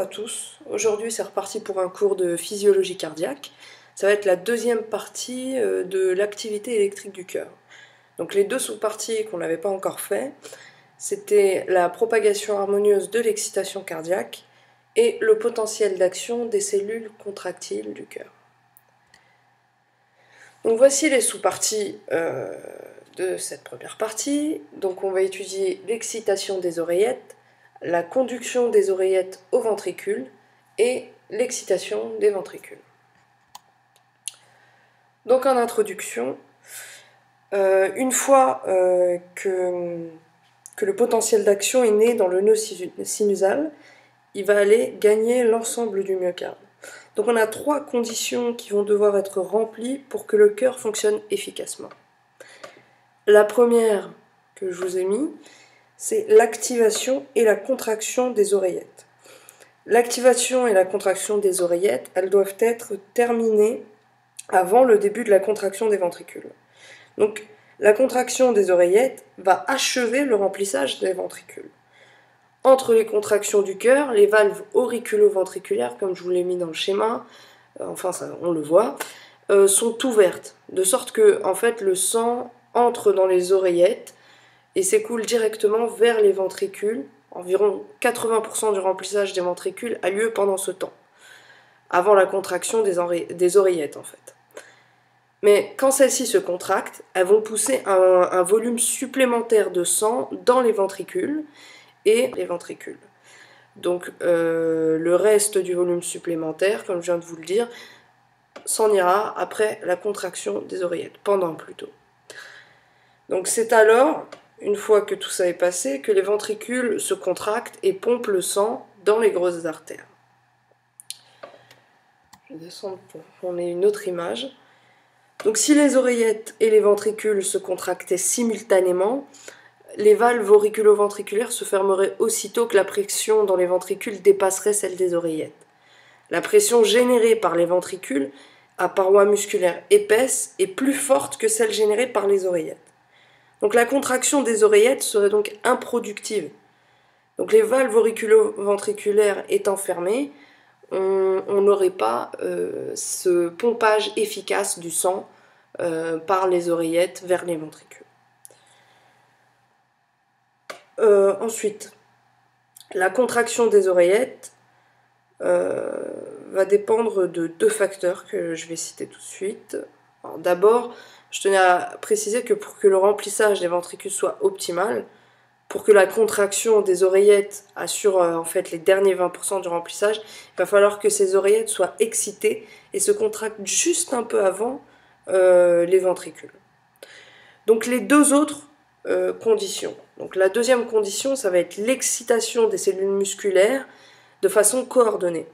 tous. Aujourd'hui, c'est reparti pour un cours de physiologie cardiaque. Ça va être la deuxième partie de l'activité électrique du cœur. Donc les deux sous-parties qu'on n'avait pas encore fait, c'était la propagation harmonieuse de l'excitation cardiaque et le potentiel d'action des cellules contractiles du cœur. Donc voici les sous-parties de cette première partie. Donc on va étudier l'excitation des oreillettes, la conduction des oreillettes au ventricule et l'excitation des ventricules. Donc en introduction, une fois que le potentiel d'action est né dans le nœud sinusal, il va aller gagner l'ensemble du myocarde. Donc on a 3 conditions qui vont devoir être remplies pour que le cœur fonctionne efficacement. La première que je vous ai mis, c'est l'activation et la contraction des oreillettes. L'activation et la contraction des oreillettes, elles doivent être terminées avant le début de la contraction des ventricules. Donc la contraction des oreillettes va achever le remplissage des ventricules. Entre les contractions du cœur, les valves auriculo-ventriculaires, comme je vous l'ai mis dans le schéma, enfin ça, on le voit, sont ouvertes, de sorte que en fait, le sang entre dans les oreillettes et s'écoule directement vers les ventricules. Environ 80% du remplissage des ventricules a lieu pendant ce temps, avant la contraction des oreillettes en fait. Mais quand celles-ci se contractent, elles vont pousser un volume supplémentaire de sang dans les ventricules et les ventricules. Donc le reste du volume supplémentaire, comme je viens de vous le dire, s'en ira après la contraction des oreillettes, pendant plutôt. Donc c'est alors, une fois que tout ça est passé, que les ventricules se contractent et pompent le sang dans les grosses artères. Je vais descendre pour qu'on ait une autre image. Donc si les oreillettes et les ventricules se contractaient simultanément, les valves auriculo-ventriculaires se fermeraient aussitôt que la pression dans les ventricules dépasserait celle des oreillettes. La pression générée par les ventricules à parois musculaires épaisses est plus forte que celle générée par les oreillettes. Donc la contraction des oreillettes serait donc improductive. Donc les valves auriculo-ventriculaires étant fermées, on n'aurait pas ce pompage efficace du sang par les oreillettes vers les ventricules. Ensuite, la contraction des oreillettes va dépendre de 2 facteurs que je vais citer tout de suite. D'abord, je tenais à préciser que pour que le remplissage des ventricules soit optimal, pour que la contraction des oreillettes assure en fait les derniers 20% du remplissage, il va falloir que ces oreillettes soient excitées et se contractent juste un peu avant les ventricules. Donc les 2 autres conditions. Donc la deuxième condition, ça va être l'excitation des cellules musculaires de façon coordonnée.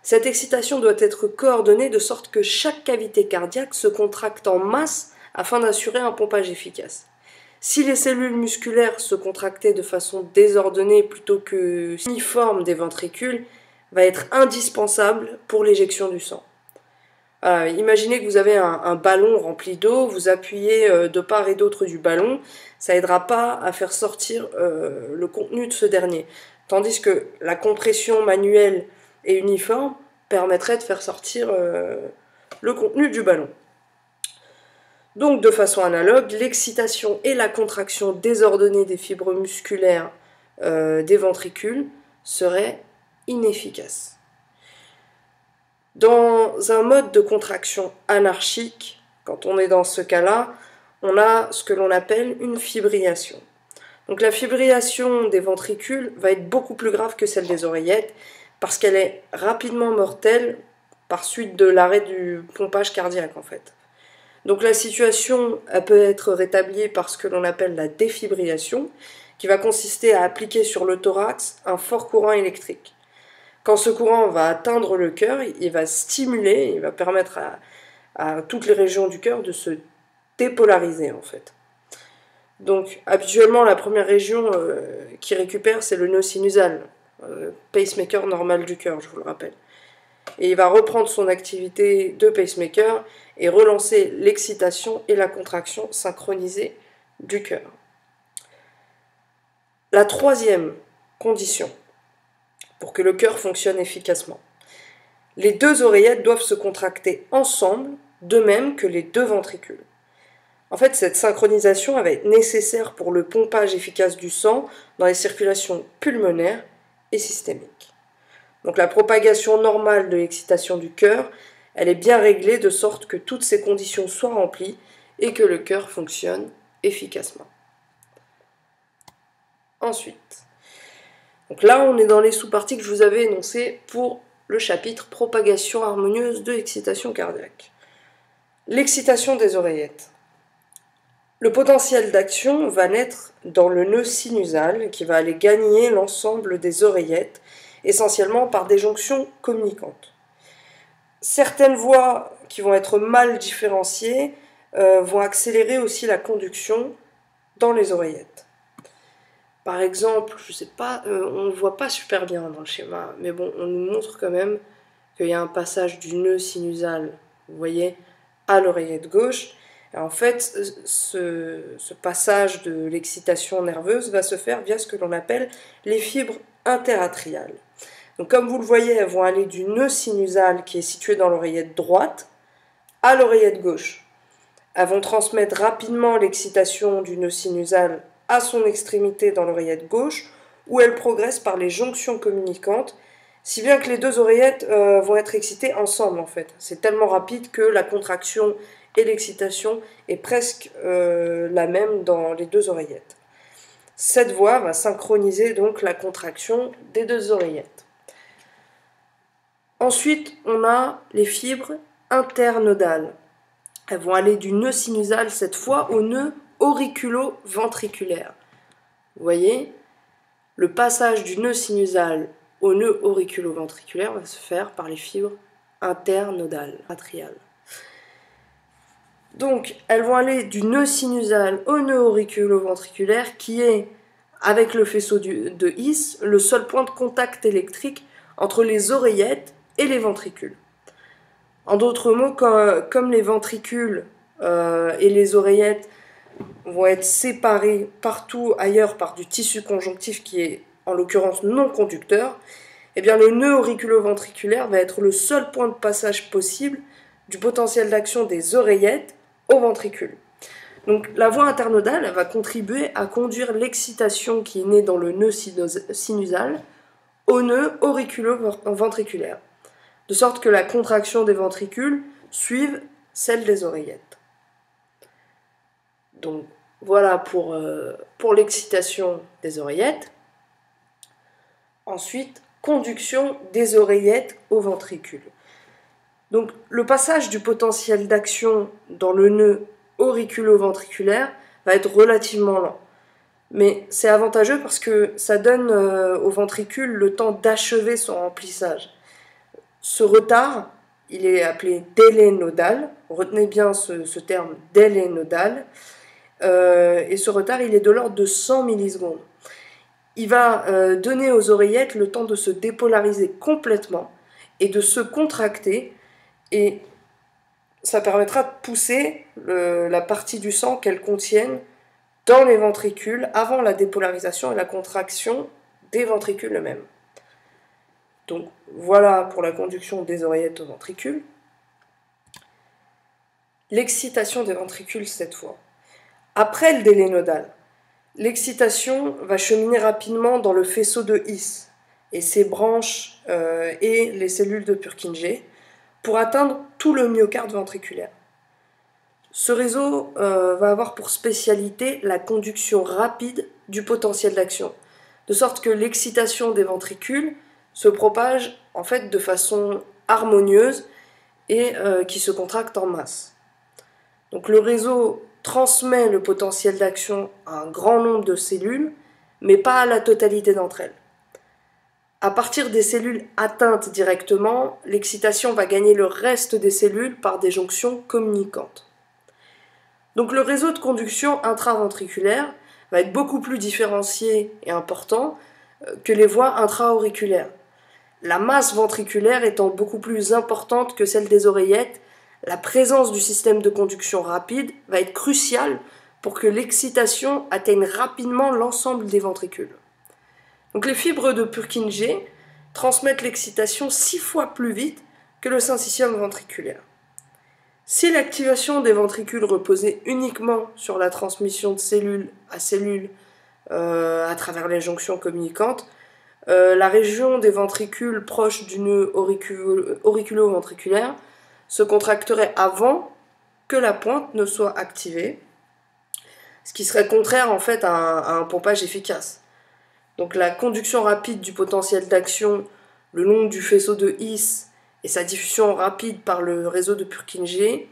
Cette excitation doit être coordonnée de sorte que chaque cavité cardiaque se contracte en masse afin d'assurer un pompage efficace. Si les cellules musculaires se contractaient de façon désordonnée plutôt que uniforme des ventricules, va être indispensable pour l'éjection du sang. Imaginez que vous avez un ballon rempli d'eau, vous appuyez de part et d'autre du ballon, ça n'aidera pas à faire sortir le contenu de ce dernier. Tandis que la compression manuelle et uniforme permettrait de faire sortir le contenu du ballon. Donc de façon analogue, l'excitation et la contraction désordonnée des fibres musculaires des ventricules seraient inefficaces. Dans un mode de contraction anarchique, quand on est dans ce cas-là, on a ce que l'on appelle une fibrillation. Donc la fibrillation des ventricules va être beaucoup plus grave que celle des oreillettes parce qu'elle est rapidement mortelle par suite de l'arrêt du pompage cardiaque en fait. Donc la situation elle peut être rétablie par ce que l'on appelle la défibrillation, qui va consister à appliquer sur le thorax un fort courant électrique. Quand ce courant va atteindre le cœur, il va stimuler, il va permettre à toutes les régions du cœur de se dépolariser en fait. Donc habituellement la première région qui récupère c'est le nœud sinusal, pacemaker normal du cœur, je vous le rappelle. Et il va reprendre son activité de pacemaker et relancer l'excitation et la contraction synchronisée du cœur. La troisième condition pour que le cœur fonctionne efficacement. Les deux oreillettes doivent se contracter ensemble, de même que les deux ventricules. En fait, cette synchronisation va être nécessaire pour le pompage efficace du sang dans les circulations pulmonaires et systémiques. Donc la propagation normale de l'excitation du cœur, elle est bien réglée de sorte que toutes ces conditions soient remplies et que le cœur fonctionne efficacement. Ensuite, donc là on est dans les sous-parties que je vous avais énoncées pour le chapitre propagation harmonieuse de l'excitation cardiaque. L'excitation des oreillettes. Le potentiel d'action va naître dans le nœud sinusal qui va aller gagner l'ensemble des oreillettes, essentiellement par des jonctions communicantes. Certaines voies qui vont être mal différenciées vont accélérer aussi la conduction dans les oreillettes. Par exemple, je sais pas, on ne voit pas super bien dans le schéma, mais bon, on nous montre quand même qu'il y a un passage du nœud sinusal, vous voyez, à l'oreillette gauche. Et en fait, ce passage de l'excitation nerveuse va se faire via ce que l'on appelle les fibres interatriales. Donc comme vous le voyez, elles vont aller du nœud sinusal qui est situé dans l'oreillette droite à l'oreillette gauche. Elles vont transmettre rapidement l'excitation du nœud sinusal à son extrémité dans l'oreillette gauche, où elle progresse par les jonctions communicantes, si bien que les deux oreillettes vont être excitées ensemble en fait. C'est tellement rapide que la contraction et l'excitation est presque la même dans les deux oreillettes. Cette voie va synchroniser donc la contraction des deux oreillettes. Ensuite, on a les fibres internodales. Elles vont aller du nœud sinusal cette fois au nœud auriculo-ventriculaire. Vous voyez, le passage du nœud sinusal au nœud auriculo-ventriculaire va se faire par les fibres internodales, atriales. Donc, elles vont aller du nœud sinusal au nœud auriculo-ventriculaire qui est, avec le faisceau de His, le seul point de contact électrique entre les oreillettes et les ventricules. En d'autres mots, comme les ventricules et les oreillettes vont être séparés partout ailleurs par du tissu conjonctif qui est en l'occurrence non conducteur, eh bien le nœud auriculo-ventriculaire va être le seul point de passage possible du potentiel d'action des oreillettes au ventricule. Donc la voie internodale va contribuer à conduire l'excitation qui est née dans le nœud sinusal au nœud auriculo-ventriculaire, de sorte que la contraction des ventricules suive celle des oreillettes. Donc voilà pour l'excitation des oreillettes. Ensuite, conduction des oreillettes au ventricule. Donc le passage du potentiel d'action dans le nœud auriculo-ventriculaire va être relativement lent. Mais c'est avantageux parce que ça donne au ventricule le temps d'achever son remplissage. Ce retard, il est appelé délai nodal. Retenez bien ce terme délai nodal. Et ce retard, il est de l'ordre de 100 millisecondes. Il va donner aux oreillettes le temps de se dépolariser complètement et de se contracter, et ça permettra de pousser la partie du sang qu'elles contiennent dans les ventricules avant la dépolarisation et la contraction des ventricules eux-mêmes. Donc voilà pour la conduction des oreillettes aux ventricules. L'excitation des ventricules cette fois. Après le délai nodal, l'excitation va cheminer rapidement dans le faisceau de His et ses branches et les cellules de Purkinje pour atteindre tout le myocarde ventriculaire. Ce réseau va avoir pour spécialité la conduction rapide du potentiel d'action, de sorte que l'excitation des ventricules se propage en fait de façon harmonieuse et qui se contracte en masse. Donc le réseau transmet le potentiel d'action à un grand nombre de cellules, mais pas à la totalité d'entre elles. À partir des cellules atteintes directement, l'excitation va gagner le reste des cellules par des jonctions communicantes. Donc le réseau de conduction intraventriculaire va être beaucoup plus différencié et important que les voies intra-auriculaires. La masse ventriculaire étant beaucoup plus importante que celle des oreillettes, la présence du système de conduction rapide va être cruciale pour que l'excitation atteigne rapidement l'ensemble des ventricules. Donc les fibres de Purkinje transmettent l'excitation 6 fois plus vite que le syncytium ventriculaire. Si l'activation des ventricules reposait uniquement sur la transmission de cellule à cellule à travers les jonctions communicantes, la région des ventricules proche du nœud auriculo-ventriculaire se contracterait avant que la pointe ne soit activée, ce qui serait contraire en fait à un pompage efficace. Donc la conduction rapide du potentiel d'action le long du faisceau de His et sa diffusion rapide par le réseau de Purkinje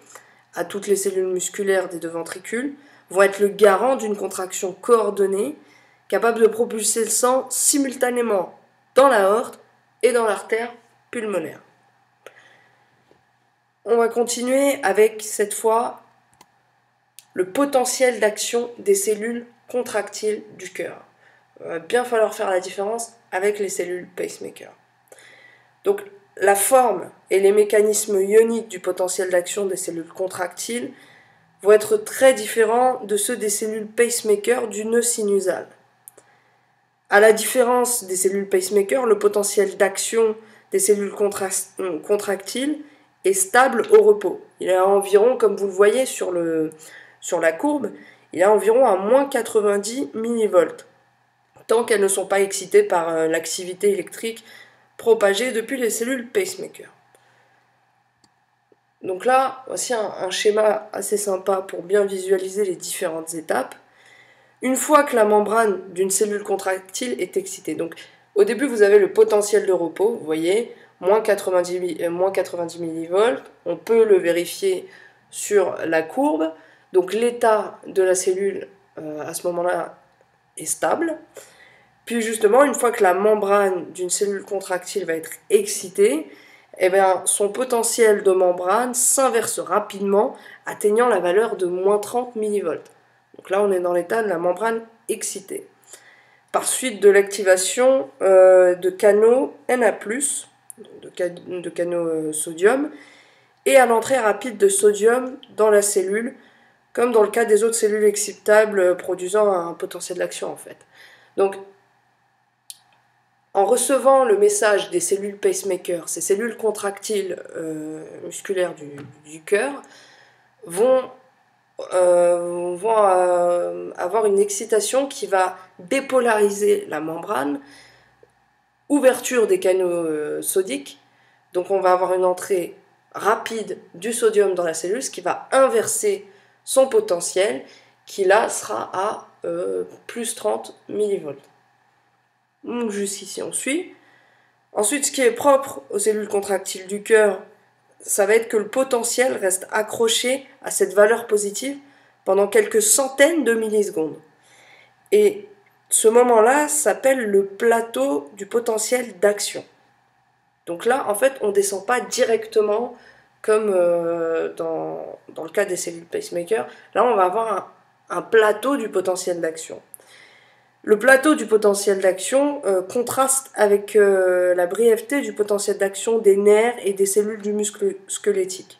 à toutes les cellules musculaires des deux ventricules vont être le garant d'une contraction coordonnée capable de propulser le sang simultanément dans l'aorte et dans l'artère pulmonaire. On va continuer avec cette fois le potentiel d'action des cellules contractiles du cœur. Il va bien falloir faire la différence avec les cellules pacemaker. Donc la forme et les mécanismes ioniques du potentiel d'action des cellules contractiles vont être très différents de ceux des cellules pacemaker du nœud sinusal. À la différence des cellules pacemaker, le potentiel d'action des cellules contractiles est stable au repos. Il est à environ, comme vous le voyez sur la courbe, il est à environ à moins 90 millivolts, tant qu'elles ne sont pas excitées par l'activité électrique propagée depuis les cellules pacemaker. Donc là, voici un schéma assez sympa pour bien visualiser les différentes étapes. Une fois que la membrane d'une cellule contractile est excitée, donc au début vous avez le potentiel de repos, vous voyez, moins 90 millivolts, on peut le vérifier sur la courbe, donc l'état de la cellule à ce moment-là est stable. Puis justement, une fois que la membrane d'une cellule contractile va être excitée, eh bien, son potentiel de membrane s'inverse rapidement, atteignant la valeur de moins 30 millivolts. Donc là, on est dans l'état de la membrane excitée. Par suite de l'activation de canaux Na+, de canaux sodium, et à l'entrée rapide de sodium dans la cellule, comme dans le cas des autres cellules excitables produisant un potentiel d'action en fait. Donc, en recevant le message des cellules pacemaker, ces cellules contractiles musculaires du cœur vont avoir une excitation qui va dépolariser la membrane, ouverture des canaux sodiques, donc on va avoir une entrée rapide du sodium dans la cellule, ce qui va inverser son potentiel, qui là sera à plus 30 millivolts. Donc jusqu'ici on suit. Ensuite, ce qui est propre aux cellules contractiles du cœur, ça va être que le potentiel reste accroché à cette valeur positive pendant quelques centaines de millisecondes. Et ce moment-là s'appelle le plateau du potentiel d'action. Donc là, en fait, on ne descend pas directement comme dans le cas des cellules pacemaker. Là, on va avoir un plateau du potentiel d'action. Le plateau du potentiel d'action contraste avec la brièveté du potentiel d'action des nerfs et des cellules du muscle squelettique.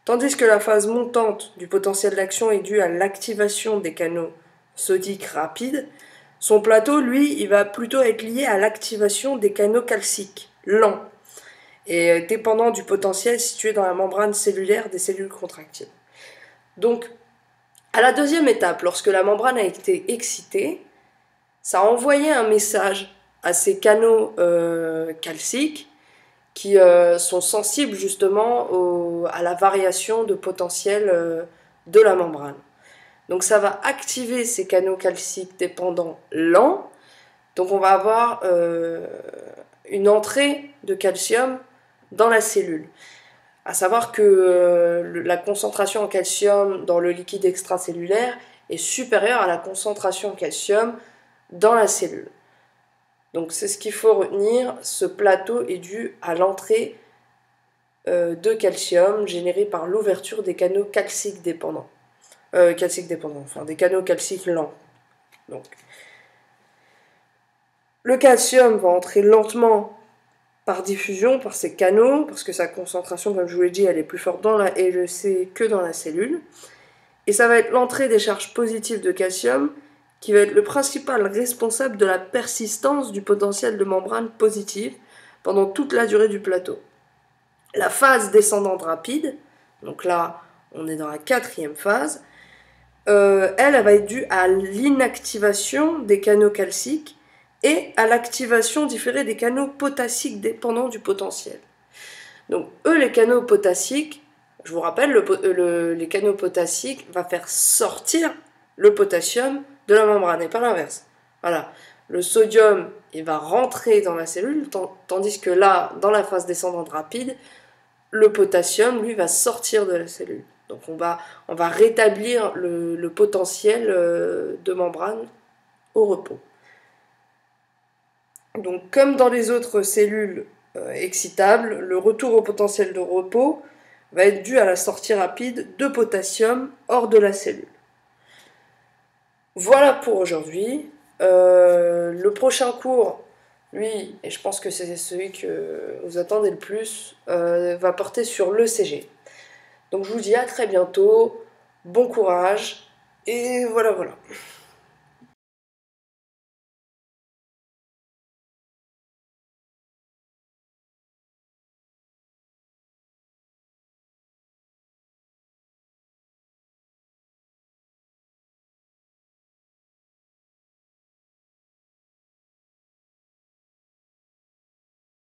Tandis que la phase montante du potentiel d'action est due à l'activation des canaux sodiques rapides, son plateau, lui, il va plutôt être lié à l'activation des canaux calciques, lents, et dépendant du potentiel situé dans la membrane cellulaire des cellules contractiles. Donc, à la deuxième étape, lorsque la membrane a été excitée, ça a envoyé un message à ces canaux calciques qui sont sensibles justement à la variation de potentiel de la membrane. Donc ça va activer ces canaux calciques dépendants lents, donc on va avoir une entrée de calcium dans la cellule. À savoir que la concentration en calcium dans le liquide extracellulaire est supérieure à la concentration en calcium dans la cellule. Donc c'est ce qu'il faut retenir, ce plateau est dû à l'entrée de calcium générée par l'ouverture des canaux calciques dépendants. Des canaux calciques lents. Donc, le calcium va entrer lentement par diffusion, par ces canaux, parce que sa concentration, comme je vous l'ai dit, elle est plus forte dans la LEC que dans la cellule. Et ça va être l'entrée des charges positives de calcium qui va être le principal responsable de la persistance du potentiel de membrane positive pendant toute la durée du plateau. La phase descendante rapide, donc là on est dans la 4e phase, elle va être due à l'inactivation des canaux calciques et à l'activation différée des canaux potassiques dépendants du potentiel. Donc eux, les canaux potassiques, je vous rappelle, les canaux potassiques vont faire sortir le potassium de la membrane et pas l'inverse. Voilà. Le sodium, il va rentrer dans la cellule, tandis que là, dans la phase descendante rapide, le potassium, lui, va sortir de la cellule. Donc on va rétablir le potentiel de membrane au repos. Donc comme dans les autres cellules excitables, le retour au potentiel de repos va être dû à la sortie rapide de potassium hors de la cellule. Voilà pour aujourd'hui. Le prochain cours, lui, et je pense que c'est celui que vous attendez le plus, va porter sur l'ECG. Donc je vous dis à très bientôt, bon courage, et voilà.